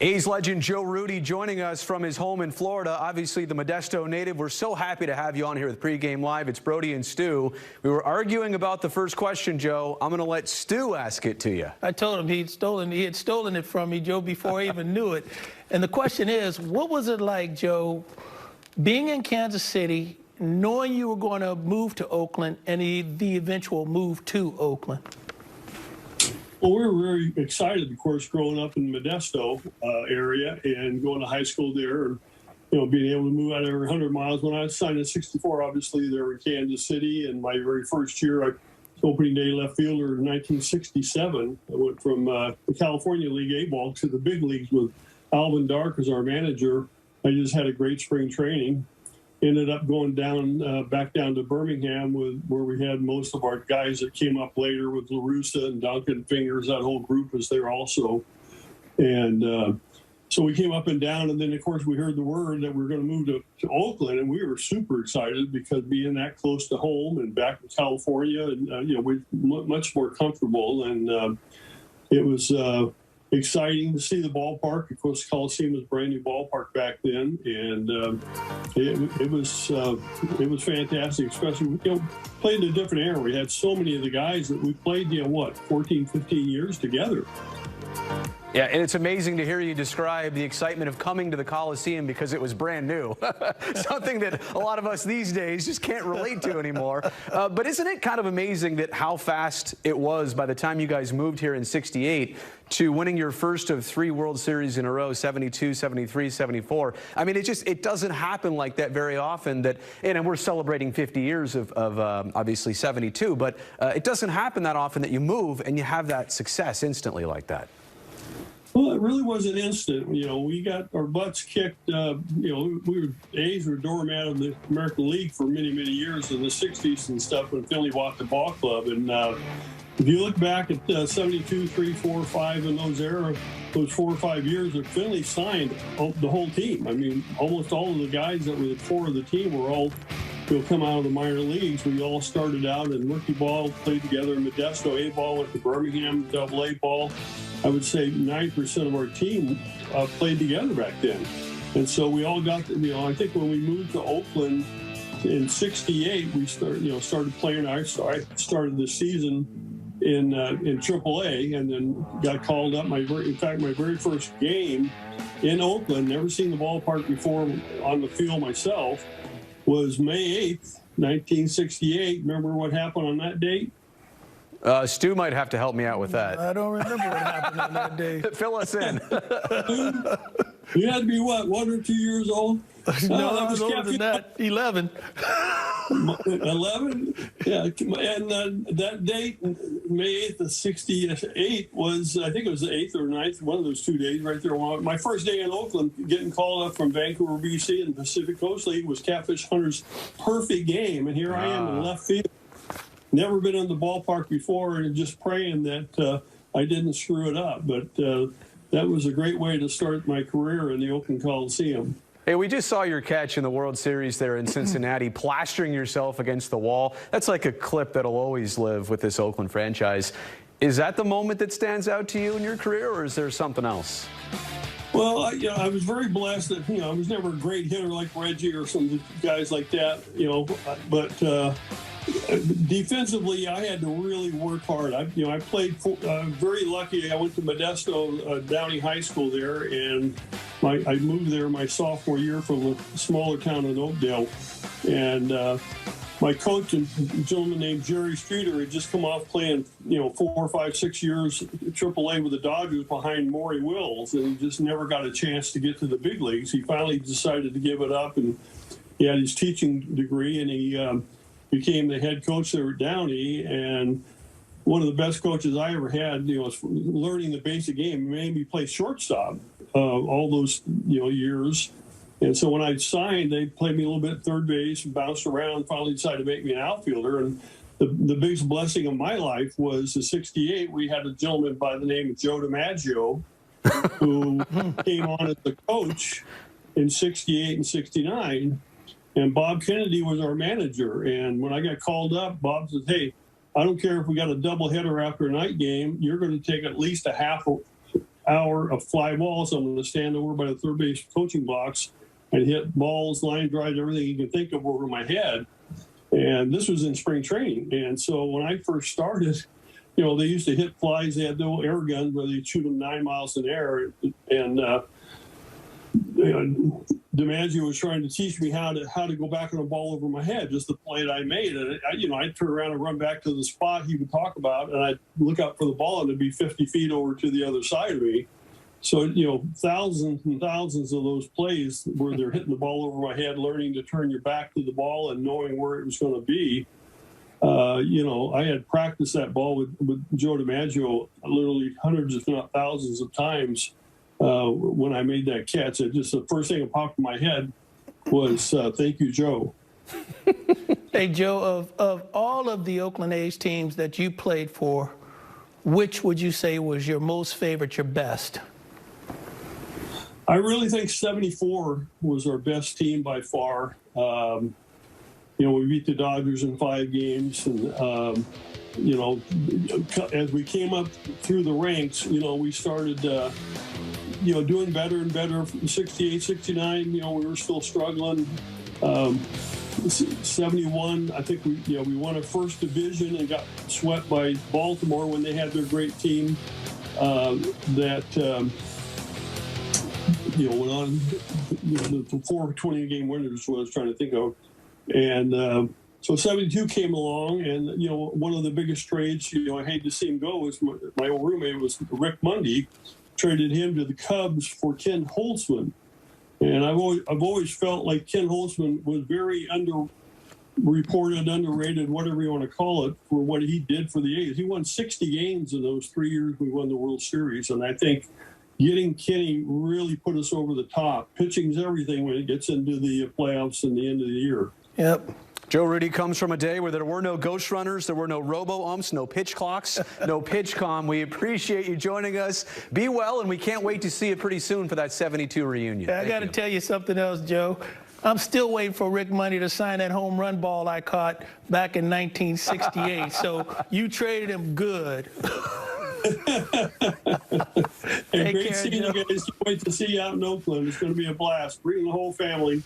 A's legend Joe Rudi joining us from his home in Florida. Obviously the Modesto native. We're so happy to have you on here with Pregame Live. It's Brody and Stu. We were arguing about the first question, Joe. I'm going to let Stu ask it to you. I told him he had stolen it from me, Joe, before I even knew it. And the question is, what was it like, Joe, being in Kansas City, knowing you were going to move to Oakland, and the eventual move to Oakland? Well, we were very excited, of course, growing up in the Modesto area and going to high school there, and being able to move out every 100 miles. When I signed in '64, obviously there in Kansas City, and my very first year, I was opening day left fielder in 1967. I went from the California League A ball to the big leagues with Alvin Dark as our manager. I just had a great spring training. Ended up going down, back down to Birmingham, where we had most of our guys that came up later with LaRussa and Duncan Fingers. That whole group was there also. And so we came up and down, and then, of course, we heard the word that we were going to move to Oakland, and we were super excited because being that close to home and back in California, and, we're much more comfortable. And it was exciting to see the ballpark. Of course, Coliseum was a brand new ballpark back then, and it was fantastic. Especially, played in a different era. We had so many of the guys that we played, 14, 15 years together. Yeah, and it's amazing to hear you describe the excitement of coming to the Coliseum because it was brand new. Something that a lot of us these days just can't relate to anymore. But isn't it kind of amazing that how fast it was by the time you guys moved here in '68 to winning your first of 3 World Series in a row, 72, 73, 74. I mean, it doesn't happen like that very often. And we're celebrating 50 years of obviously 72, but it doesn't happen that often that you move and you have that success instantly like that. Well, it really was an instant. We got our butts kicked. A's were doormat of the American League for many, many years in the '60s and stuff when Philly bought the ball club. And if you look back at 72, 3, 4, 5 in those 4 or 5 years, that Philly signed the whole team. I mean, almost all of the guys that were the core of the team were all come out of the minor leagues. We all started out in rookie ball, played together in Modesto A ball, went to Birmingham AA ball. I would say 9% of our team played together back then. And so we all got, I think when we moved to Oakland in '68, we started playing. I started the season in AAA and then got called up. My very first game in Oakland, never seen the ballpark before on the field myself, was May 8th, 1968. Remember what happened on that date? Stu might have to help me out with that. I don't remember what happened on that day. Fill us in. You had to be, what, 1 or 2 years old? No, I was older than that. 11. 11? Yeah. And that date, May 8th of '68, was, I think it was the 8th or 9th, one of those 2 days right there. My first day in Oakland, getting called up from Vancouver, BC, and the Pacific Coast League was Catfish Hunter's perfect game. And here I am in left field. Never been in the ballpark before, and just praying that I didn't screw it up. But that was a great way to start my career in the Oakland Coliseum. Hey, we just saw your catch in the World Series there in Cincinnati, plastering yourself against the wall. That's like a clip that'll always live with this Oakland franchise. Is that the moment that stands out to you in your career, or is there something else? Well, I was very blessed that, I was never a great hitter like Reggie or some guys like that, but defensively, I had to really work hard. I played very lucky. I went to Modesto Downey High School there, and I moved there my sophomore year from a smaller town in Oakdale. And my coach, a gentleman named Jerry Streeter, had just come off playing, 4, 5, 6 years AAA with the Dodgers behind Maury Wills, and he just never got a chance to get to the big leagues. He finally decided to give it up, and he had his teaching degree, and he became the head coach there at Downey, and one of the best coaches I ever had, was learning the basic game. He made me play shortstop all those, years. And so when I signed, they played me a little bit at third base and bounced around, finally decided to make me an outfielder. And the biggest blessing of my life was in '68, we had a gentleman by the name of Joe DiMaggio who came on as the coach in '68 and '69. And Bob Kennedy was our manager. And when I got called up, Bob said, "Hey, I don't care if we got a doubleheader after a night game. You're going to take at least a half hour of fly balls. I'm going to stand over by the third base coaching box and hit balls, line drives, everything you can think of over my head. And this was in spring training. And so when I first started, you know, they used to hit flies. They had no air guns where they'd shoot them 9 miles in the air. And DiMaggio was trying to teach me how to go back on a ball over my head, just the play that I made. And I'd turn around and run back to the spot he would talk about, and I'd look up for the ball, and it'd be 50 feet over to the other side of me. So, you know, thousands and thousands of those plays where they're hitting the ball over my head, learning to turn your back to the ball and knowing where it was going to be. You know, I had practiced that ball with Joe DiMaggio literally hundreds, if not thousands of times when I made that catch. It just, the first thing that popped in my head was, thank you, Joe. Hey, Joe, of all of the Oakland A's teams that you played for, which would you say was your most favorite, your best? I really think 74 was our best team by far. You know, we beat the Dodgers in 5 games. And, you know, as we came up through the ranks, you know, we started, you know, doing better and better. 68, 69, you know, we were still struggling. 71, I think we won a first division and got swept by Baltimore when they had their great team you know, went on the 4 20-game winners is what I was trying to think of. And so 72 came along, and, you know, one of the biggest trades, you know, I hate to see him go, was my old roommate was Rick Mundy, traded him to the Cubs for Ken Holtzman. And I've always felt like Ken Holtzman was very underreported, underrated, whatever you want to call it, for what he did for the A's. He won 60 games in those 3 years we won the World Series, and I think getting Kenny really put us over the top. Pitching's everything when it gets into the playoffs and the end of the year. Yep. Joe Rudi comes from a day where there were no ghost runners, there were no robo-umps, no pitch clocks, no pitch comm. We appreciate you joining us. Be well, and we can't wait to see you pretty soon for that 72 reunion. I got to tell you something else, Joe. I'm still waiting for Rick Mundy to sign that home run ball I caught back in 1968. So you traded him good. Hey, great seeing you guys. Can't wait to see you out in Oakland. It's going to be a blast. Bring the whole family.